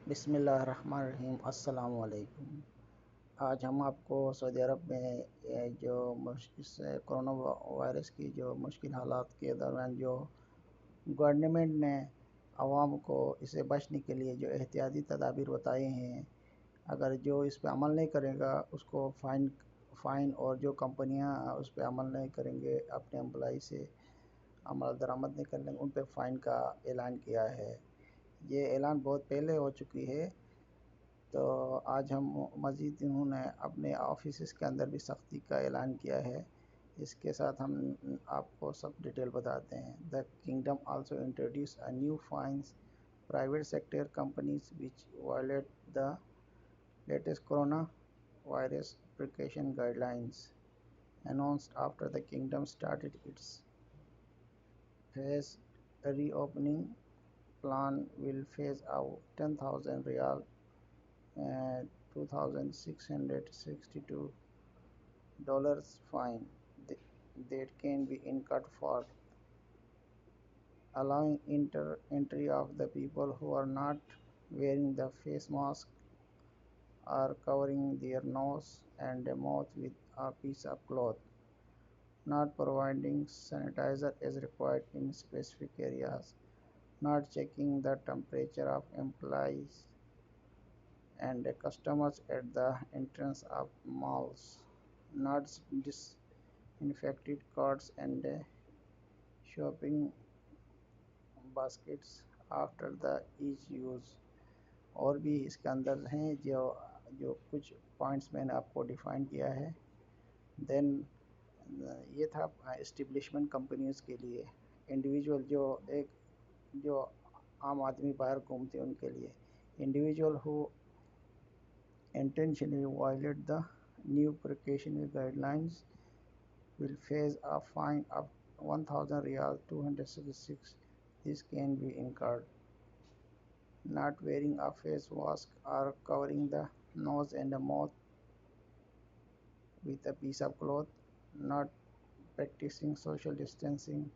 बिस्मिल्लाहिर्रहमानिर्रहीम। अस्सलाम वालेकुम। आज हम आपको सऊदी अरब में जो इस कोरोना वायरस की जो मुश्किल हालात के दौरान जो गवर्नमेंट ने आवाम को इसे बचने के लिए जो एहतियाती तदाबीर बताए हैं, अगर जो इस पर अमल नहीं करेगा उसको फ़ाइन और जो कंपनियां उस पर अमल नहीं करेंगे, अपने एम्प्लॉई से अमल दरामद नहीं कर लेंगे, उन पर फ़ाइन का ऐलान किया है। ये ऐलान बहुत पहले हो चुकी है, तो आज हम मज़ीद इन्होंने अपने ऑफिस के अंदर भी सख्ती का ऐलान किया है। इसके साथ हम आपको सब डिटेल बताते हैं। The kingdom also introduce a new fines private sector companies which violate the latest corona virus precaution guidelines announced after the kingdom started its phase reopening plan will phase out 10,000 riyal and $2,662 fine that can be incurred for allowing entry of the people who are not wearing the face mask or covering their nose and mouth with a piece of cloth, not providing sanitizer as required in specific areas, not checking the temperature of employees and customers at the entrance of malls, not disinfected carts and shopping baskets after the each use। और भी इसके अंदर हैं जो जो कुछ points मैंने आपको डिफ़ाइन किया है। देन ये था एस्टेब्लिशमेंट कंपनीज के लिए। इंडिविजुअल जो आम आदमी बाहर घूमते हैं उनके लिए, individual who intentionally violate the new precautionary guidelines will face a fine of 1,000 riyal 266. This can be incurred. Not wearing a face mask or covering the nose and the mouth with a piece of cloth, not practicing social distancing,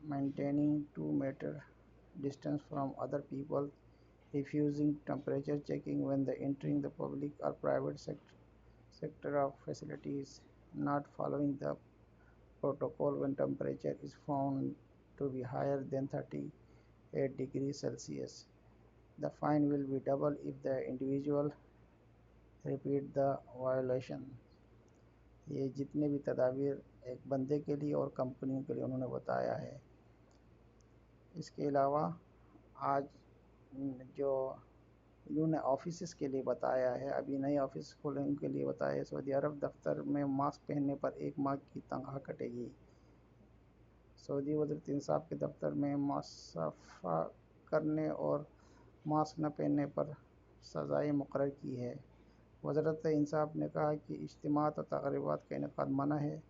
maintaining 2-meter distance from other people, refusing temperature checking when entering the public or private sector of facilities, not following the protocol when temperature is found to be higher than 38 degrees Celsius. The fine will be double if the individual repeat the violation। ये जितने भी तदाबीर एक बंदे के लिए और कंपनियों के लिए उन्होंने बताया है। इसके अलावा आज जो इन्होंने ऑफिस के लिए बताया है, अभी नए ऑफिस खोलने के लिए बताया है। सऊदी अरब दफ्तर में मास्क पहनने पर 1 माह की तनख्वाह कटेगी। सऊदी वज़ीर इंसाफ के दफ्तर में मुसाफा करने और मास्क न पहनने पर सज़ाएं मुकर्रर की है। वज़ारत इंसाफ ने कहा कि इज्तिमात और तक़रीबात का इनेकाद मना है।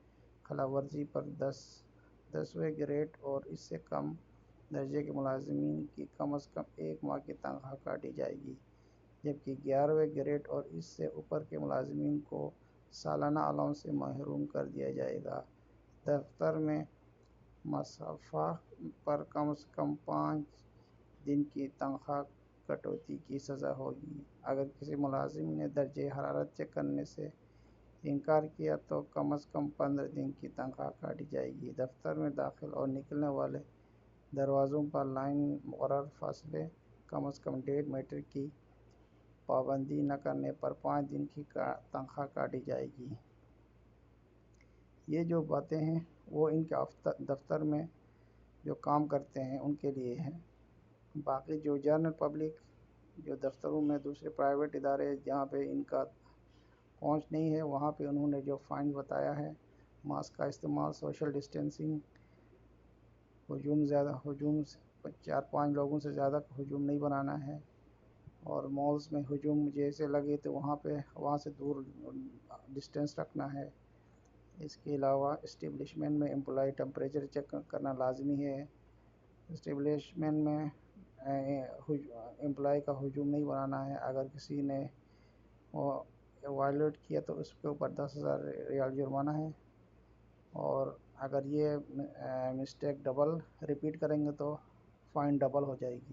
खिलाफवर्जी पर 10वें ग्रेड और इससे कम दर्जे के मुलाज़िमीन की कम अज़ कम 1 माह की तनख्वाह काटी जाएगी, जबकि 11वें ग्रेड और इससे ऊपर के मुलाज़िमीन को सालाना अलाउंस से महरूम कर दिया जाएगा। दफ्तर में मुसाफा पर कम से कम 5 दिन की तनख्वाह कटौती की सज़ा होगी। अगर किसी मुलाजिम ने दर्जे हरारत चेक करने से इनकार किया तो कम से कम 15 दिन की तनख्वाह काटी जाएगी। दफ्तर में दाखिल और निकलने वाले दरवाज़ों पर लाइन मुकर्रर फासले कम से कम 1.5 मीटर की पाबंदी न करने पर 5 दिन की तनख्वाह काटी जाएगी। ये जो बातें हैं वो इनके दफ्तर में जो काम करते हैं उनके लिए हैं। बाकी जो जनरल पब्लिक जो दफ्तरों में दूसरे प्राइवेट इदारे जहाँ पे इनका पहुँच नहीं है, वहाँ पे उन्होंने जो फ़ाइन बताया है, मास्क का इस्तेमाल, सोशल डिस्टेंसिंग, हुजूम 4-5 लोगों से ज़्यादा हुजूम नहीं बनाना है, और मॉल्स में हुजूम जैसे लगे तो वहाँ से दूर डिस्टेंस रखना है। इसके अलावा इस्टेब्लिशमेंट में एम्प्लॉय टेम्परेचर चेक करना लाजमी है। इस्टेब्लिशमेंट में एम्प्लॉय का हुजूम नहीं बनाना है। अगर किसी ने वायलेट किया तो उसके ऊपर 10,000 रियाल जुर्माना है, और अगर ये मिस्टेक डबल रिपीट करेंगे तो फ़ाइन डबल हो जाएगी।